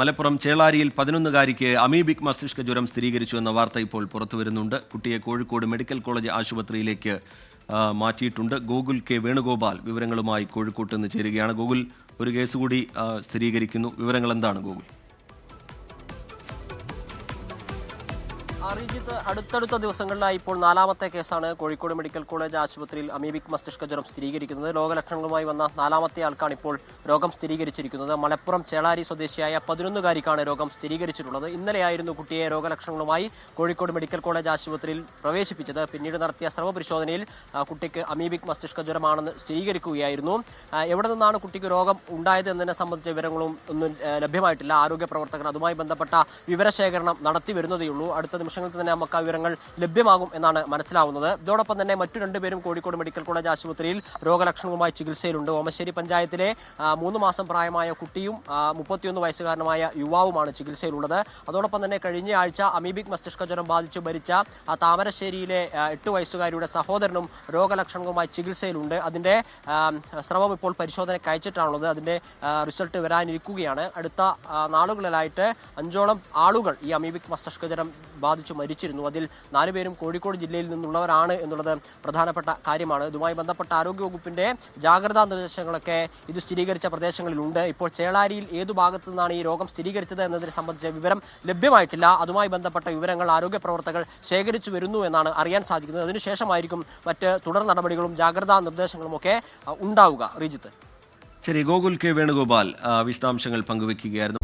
Malappuram ചേളാരിയിൽ 11-കാരിക്ക് amoebic മസ്തിഷ്ക ജ്വരം സ്ഥിരീകരിച്ചു എന്ന വാർത്ത ഇപ്പോൾ പുറത്തുവരുന്നുണ്ട്. കുട്ടിയെ കോഴിക്കോട് മെഡിക്കൽ കോളേജ് ആശുപത്രിയിലേക്ക് മാറ്റിയിട്ടുണ്ട്. ഗോകുൽ കെ വേണുഗോപാൽ വിവരങ്ങളുമായി കോഴിക്കോട്ട് നിന്ന് ചേരുകയാണ്. ഗോകുൽ, ഒരു കേസ് കൂടി സ്ഥിരീകരിക്കുന്നു. വിവരങ്ങൾ എന്താണ് ഗോകുൽ? അറിയിച്ചത് അടുത്തടുത്ത ദിവസങ്ങളിലായി ഇപ്പോൾ 4ാമത്തെ കേസാണ് കോഴിക്കോട് മെഡിക്കൽ കോളേജ് ആശുപത്രിയിൽ അമീബിക് മസ്തിഷ്ക ജ്വരം സ്ഥിരീകരിക്കുന്നത്. രോഗലക്ഷണങ്ങളുമായി വന്ന 4ാമത്തെ ആൾക്കാണ് ഇപ്പോൾ രോഗം സ്ഥിരീകരിച്ചിരിക്കുന്നത്. മലപ്പുറം ചേളാരി സ്വദേശിയായ 11-കാരിക്കാണ് രോഗം സ്ഥിരീകരിച്ചിട്ടുള്ളത്. ഇന്നലെയായിരുന്നു കുട്ടിയെ രോഗലക്ഷണങ്ങളുമായി കോഴിക്കോട് മെഡിക്കൽ കോളേജ് ആശുപത്രിയിൽ പ്രവേശിപ്പിച്ചത്. പിന്നീട് നടത്തിയ സ്രവ പരിശോധനയിൽ കുട്ടിക്ക് അമീബിക് മസ്തിഷ്ക ജ്വരമാണെന്ന് സ്ഥിരീകരിക്കുകയായിരുന്നു. എവിടെ നിന്നാണ് കുട്ടിക്ക് രോഗം ഉണ്ടായത് എന്നതിനെ സംബന്ധിച്ച വിവരങ്ങളും ഒന്നും ലഭ്യമായിട്ടില്ല. ആരോഗ്യ പ്രവർത്തകർ അതുമായി ബന്ധപ്പെട്ട വിവരശേഖരണം നടത്തി വരുന്നതേയുള്ളൂ. അടുത്ത നിമിഷങ്ങളിൽ തന്നെ നമുക്ക് ആ വിവരങ്ങൾ ലഭ്യമാകും എന്നാണ് മനസ്സിലാവുന്നത്. ഇതോടൊപ്പം തന്നെ മറ്റു 2 പേരും കോഴിക്കോട് മെഡിക്കൽ കോളേജ് ആശുപത്രിയിൽ രോഗലക്ഷണവുമായി ചികിത്സയിലുണ്ട്. ഓമശ്ശേരി പഞ്ചായത്തിലെ 3 മാസം പ്രായമായ കുട്ടിയും 31 വയസ്സുകാരനുമായ യുവാവുമാണ് ചികിത്സയിലുള്ളത്. അതോടൊപ്പം തന്നെ കഴിഞ്ഞ ആഴ്ച അമീബിക് മസ്തിഷ്ക ജ്വരം ബാധിച്ചു മരിച്ച താമരശ്ശേരിയിലെ 8 വയസ്സുകാരിയുടെ സഹോദരനും രോഗലക്ഷണങ്ങളുമായി ചികിത്സയിലുണ്ട്. അതിന്റെ സ്രവം ഇപ്പോൾ പരിശോധനയ്ക്ക് അയച്ചിട്ടാണുള്ളത്. അതിന്റെ റിസൾട്ട് വരാനിരിക്കുകയാണ്. അടുത്ത നാളുകളിലായിട്ട് 5ഓളം ആളുകൾ ഈ അമീബിക് മസ്തിഷ്ക ജ്വരം ബാധിച്ചു മരിച്ചിരുന്നു. അതിൽ 4 പേരും കോഴിക്കോട് ജില്ലയിൽ നിന്നുള്ളവരാണ് എന്നുള്ളത് പ്രധാനപ്പെട്ട കാര്യമാണ്. ഇതുമായി ബന്ധപ്പെട്ട ആരോഗ്യവകുപ്പിന്റെ ജാഗ്രതാ നിർദ്ദേശങ്ങളൊക്കെ ഇത് സ്ഥിരീകരിച്ച പ്രദേശങ്ങളിലുണ്ട്. ഇപ്പോൾ ചേളാരിയിൽ ഏതു ഭാഗത്തു നിന്നാണ് ഈ രോഗം സ്ഥിരീകരിച്ചത് എന്നതിനെ സംബന്ധിച്ച വിവരം ലഭ്യമായിട്ടില്ല. അതുമായി ബന്ധപ്പെട്ട വിവരങ്ങൾ ആരോഗ്യ പ്രവർത്തകർ ശേഖരിച്ചു വരുന്നു എന്നാണ് അറിയാൻ സാധിക്കുന്നത്. അതിനുശേഷമായിരിക്കും മറ്റ് തുടർ നടപടികളും ജാഗ്രതാ നിർദ്ദേശങ്ങളും ഒക്കെ ഉണ്ടാവുക. റീജിത്ത്. ശരി, ഗോകുൽ കെ വേണുഗോപാൽ വിശദാംശങ്ങൾ പങ്കുവയ്ക്കുകയായിരുന്നു.